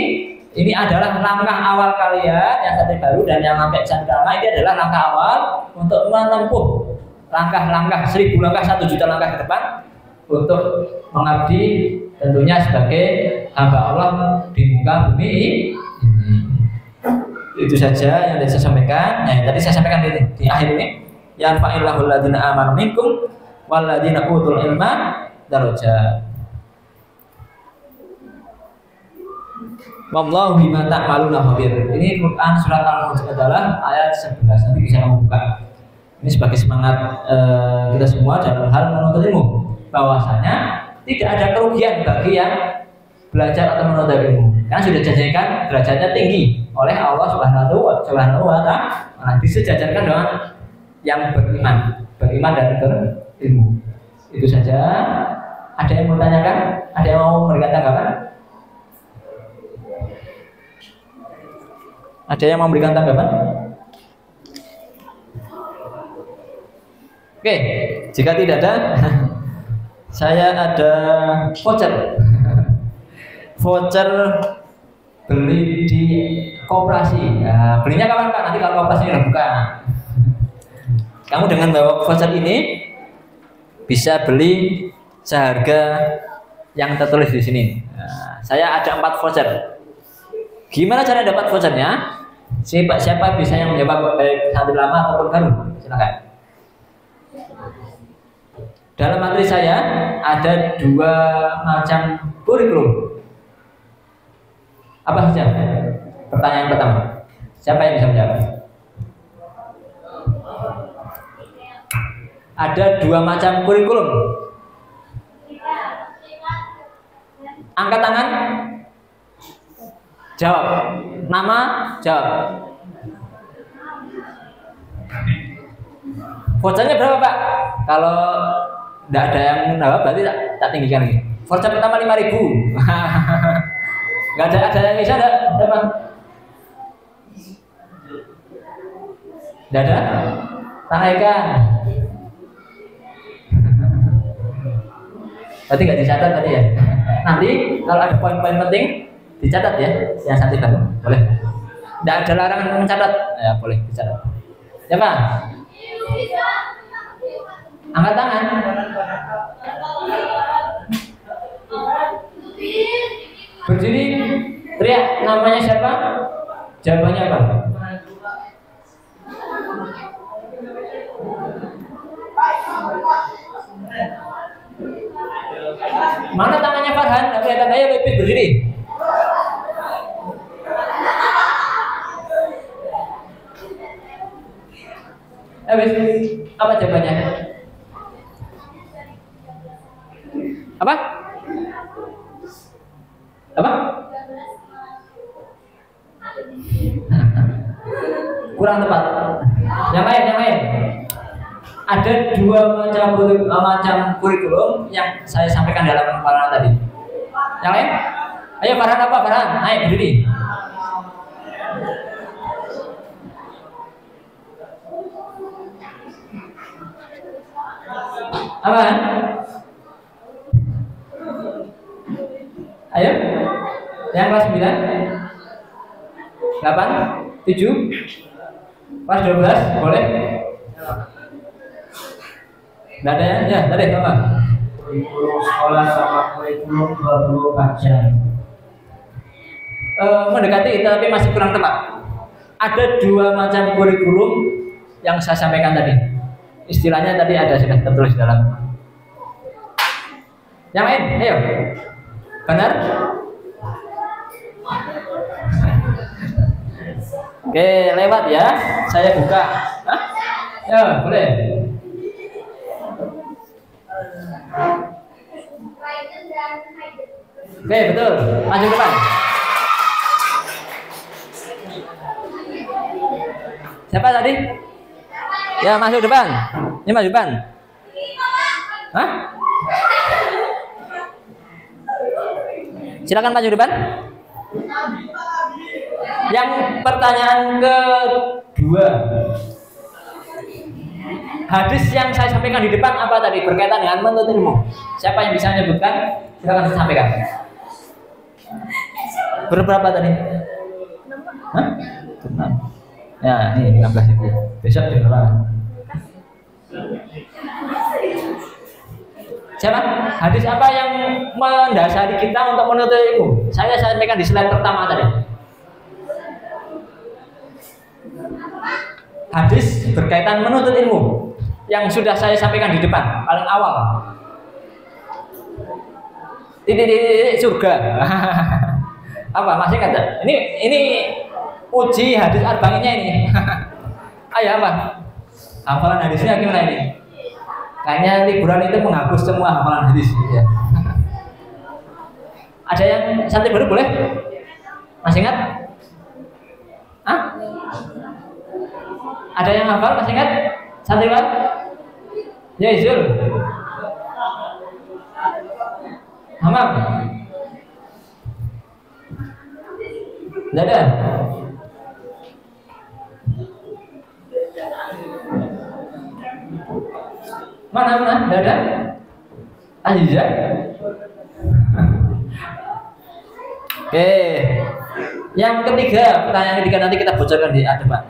ini adalah langkah awal kalian yang santri baru dan yang sampai santri lama. Ini adalah langkah awal untuk menempuh langkah-langkah 1000 langkah, 1 juta langkah ke depan untuk mengabdi tentunya sebagai hamba Allah di muka bumi ini. Itu saja yang saya sampaikan. Nah, tadi saya sampaikan di akhir ini, yarfa'illahu alladziina aamanu minkum walladziina utul ilma darajat. Wallahu bima ta'maluna khabir. Ini Quran surat Al-Mujadalah ayat 11. Nanti bisa kamu buka. Ini sebagai semangat kita semua dalam hal menuntut ilmu, bahwasanya tidak ada kerugian bagi yang belajar atau menuntut ilmu, karena sudah dijanjikan derajatnya tinggi oleh Allah Subhanahu wa Ta'ala. Disejajarkan dengan yang beriman dan berilmu. Itu saja. Ada yang mau tanyakan? Ada yang mau memberikan tanggapan? Ada yang mau memberikan tanggapan? Oke, jika tidak ada, saya ada voucher. Voucher beli di koperasi. Nah, belinya kapan Pak? Nanti kalau koperasi udah buka. Kamu dengan bawa voucher ini bisa beli seharga yang tertulis di sini. Nah, saya ada 4 voucher. Gimana cara dapat vouchernya? Siapa bisa yang menjawab, baik santri lama ataupun baru? Silakan. Dalam materi saya ada 2 macam kurikulum. Apa saja? Pertanyaan pertama. Siapa yang bisa menjawab? Ada 2 macam kurikulum. Angkat tangan. Jawab. Nama, jawab. Vouchernya berapa, Pak? Kalau tidak ada yang menjawab berarti tak tinggikan lagi. Voucher pertama 5.000. Enggak ada yang bisa enggak? Berapa? Tidak ada? Tanaikan. Berarti nggak dicatat tadi ya? Nanti kalau ada poin-poin penting dicatat ya, yang santai baru boleh. Tidak ada larangan mencatat, ya boleh dicatat. Ya Pak? Angkat tangan. Berdiri, teriak namanya siapa? Jawabannya apa? Mana tangannya Farhan? Nggak kelihatan, ayo lebih berdiri. Apa jawabannya? Apa? Apa? Kurang tepat. Yang lain. Ada 2 macam kurikulum yang saya sampaikan dalam paparan tadi. Yang lain? Ayo Farhan apa? Farhan, naik berdiri. Apa? Ayo. Yang kelas 9, 8, 7, kelas 12, boleh? Nggak ada ya? Ya, tadi apa? Kurikulum sekolah sama kurikulum 24 jam. Mendekati tapi masih kurang tepat. Ada 2 macam kurikulum yang saya sampaikan tadi. Istilahnya tadi ada sudah tertulis dalam. Yang lain, ayo. Benar? Oke, lewat ya. Saya buka. Hah? Ya, boleh. Oke, betul. Maju depan. Siapa tadi? Ya, masuk depan. Ini maju depan. Hah? Silakan maju depan. Yang pertanyaan kedua. Hadis yang saya sampaikan di depan apa tadi berkaitan dengan menuntut ilmu? Siapa yang bisa menyebutkan? Silakan sampaikan. Berapa tadi? Hah? 6. Ya, ini 16 itu. Besok diulang. Siapa? Hadis apa yang mendasari kita untuk menuntut ilmu? Saya sampaikan di slide pertama tadi. Hadis berkaitan menuntut ilmu yang sudah saya sampaikan di depan paling awal. Titik surga. Apa masih kata? Ini uji hadis arba'innya ini. Ayo apa? Hafalan hadisnya gimana ini? Kayaknya liburan itu menghapus semua hafalan hadis. Ya. Ada yang santri baru boleh? Masih ingat? Hah? Ada yang hafal masih ingat? Santriwan? Ya Izul. Hamam. Tidak ada. Mana? Tidak ada. Aziza. Oke. Yang ketiga, pertanyaan ketiga nanti kita bocorkan di depan.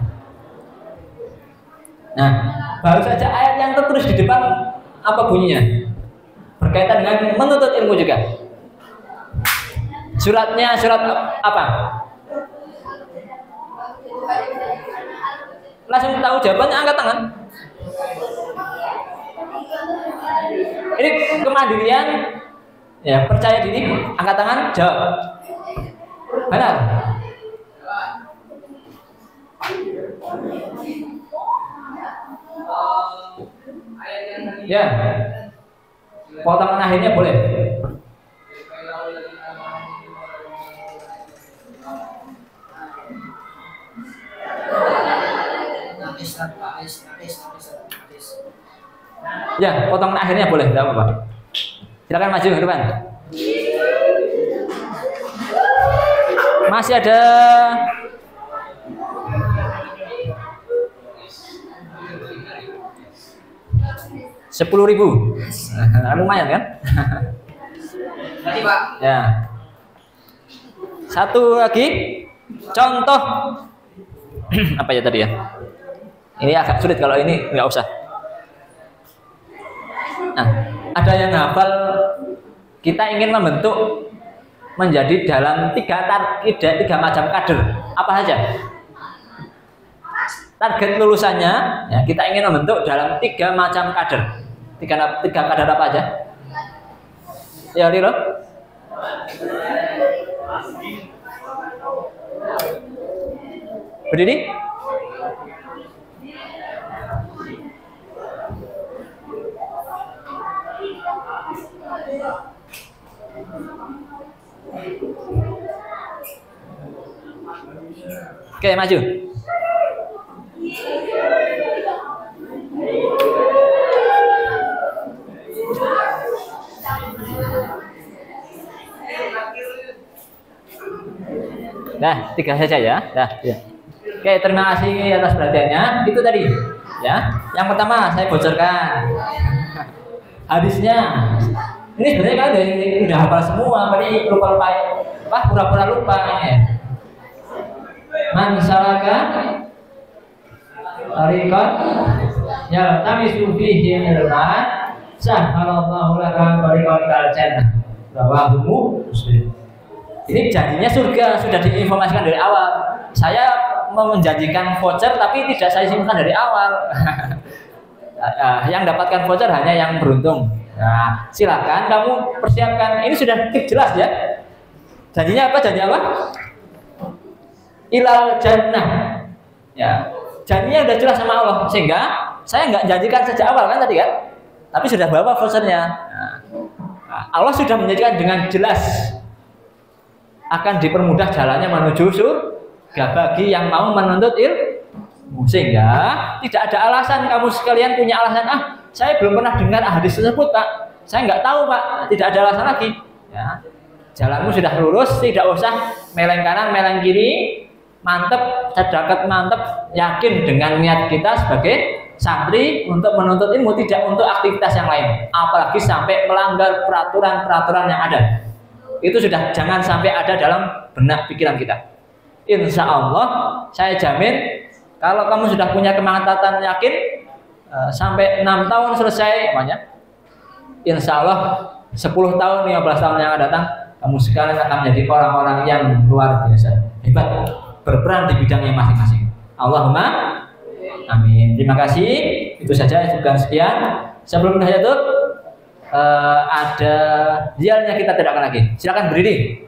Nah, baru saja ayat yang tertulis di depan apa bunyinya? Berkaitan dengan menuntut ilmu juga. Suratnya surat apa? Langsung tahu jawabannya, angkat tangan. Ini kemandirian Ya, percaya diri, angkat tangan, jawab. Benar. Ya. Potongan akhirnya boleh. Ya, potongan akhirnya boleh, tidak apa-apa. Silakan maju ke depan. Masih ada 10.000. Lumayan kan? Tadi Pak. Ya. Satu lagi contoh apa ya tadi ya? Ini agak sulit kalau ini nggak usah. Nah, ada yang hafal kita ingin membentuk menjadi dalam tiga macam kader. Apa saja? Target lulusannya ya, kita ingin membentuk dalam 3 macam kader. Tiga kader apa aja? Ya, Rilo. Berdiri. Oke, maju. Nah, 3 saja ya. Nah, ya. Oke, terima kasih atas perhatiannya. Itu tadi, ya. Yang pertama saya bocorkan hadisnya. Ini sebenarnya kan udah hafal semua, tapi lupa-lupa, pura-pura lupa ya. Man salaka tariqan yaltamisu fihi ilman sahhalallahu laka tariqan ilal jannah. Rawahu Muslim. Ini janjinya surga sudah diinformasikan dari awal. Saya mau menjanjikan voucher tapi tidak saya simpan dari awal. Yang dapatkan voucher hanya yang beruntung. Nah, silakan kamu persiapkan. Ini sudah jelas ya. Janjinya apa? Janji apa? Ilal jannah. Ya, janjinya sudah jelas sama Allah sehingga saya nggak janjikan sejak awal kan tadi kan. Tapi sudah bawa vouchernya. Nah, Allah sudah menjanjikan dengan jelas akan dipermudah jalannya menuju surga bagi yang mau menuntut ilmu, sehingga tidak ada alasan kamu sekalian punya alasan saya belum pernah dengar hadis tersebut Pak, saya nggak tahu Pak, tidak ada alasan lagi ya. Jalanmu sudah lurus, tidak usah meleng kanan meleng kiri, mantep, sedekat mantep, yakin dengan niat kita sebagai santri untuk menuntut ilmu, tidak untuk aktivitas yang lain, apalagi sampai melanggar peraturan-peraturan yang ada. Itu sudah jangan sampai ada dalam benak pikiran kita. Insya Allah saya jamin kalau kamu sudah punya kemantatan yakin sampai 6 tahun selesai namanya, insya Allah 10 tahun 15 tahun yang akan datang kamu sekarang akan menjadi orang-orang yang luar biasa hebat berperan di bidangnya masing-masing. Allahumma amin. Terima kasih, itu saja, sekian. Sebelum tahiyatul ada ziarahnya, kita tidakkan lagi. Silakan berdiri.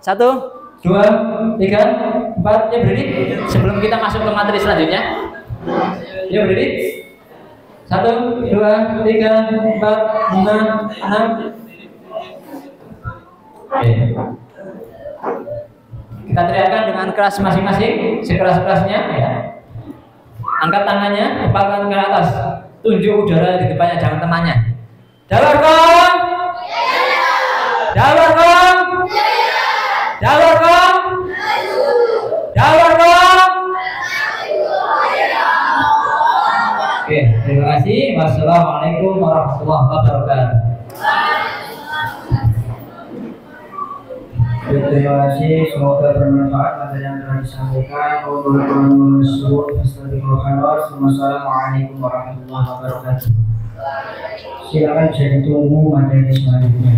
1, 2, 3, 4, ya berdiri. Sebelum kita masuk ke materi selanjutnya, ya berdiri. 1, 2, 3, 4, 5, 6. Oke. Kita teriakkan dengan keras masing-masing, sekeras-kerasnya ya. Angkat tangannya, kepalkan ke atas. Tunjuk udara di depannya, jangan temannya. Jabarkan. Jabarkan. Jabarkan. Jabarkan. Oke, terima kasih. Wassalamualaikum warahmatullahi wabarakatuh. Terima kasih, semoga bermanfaat materi yang telah disampaikan. Wassalamualaikum warahmatullahi wabarakatuh. Silakan jadi tunggu materi selanjutnya.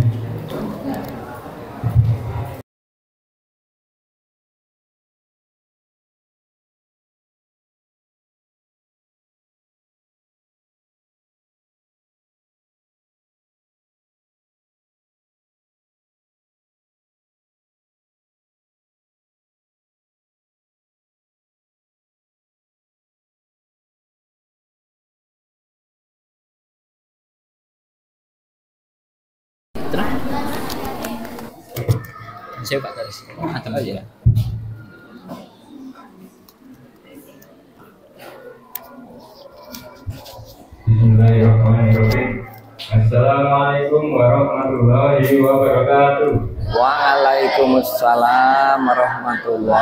Terus saya Pak Taris atau aja. Bismillahirrahmanirrahim. Assalamualaikum warahmatullahi wabarakatuh. Waalaikumsalam warahmatullahi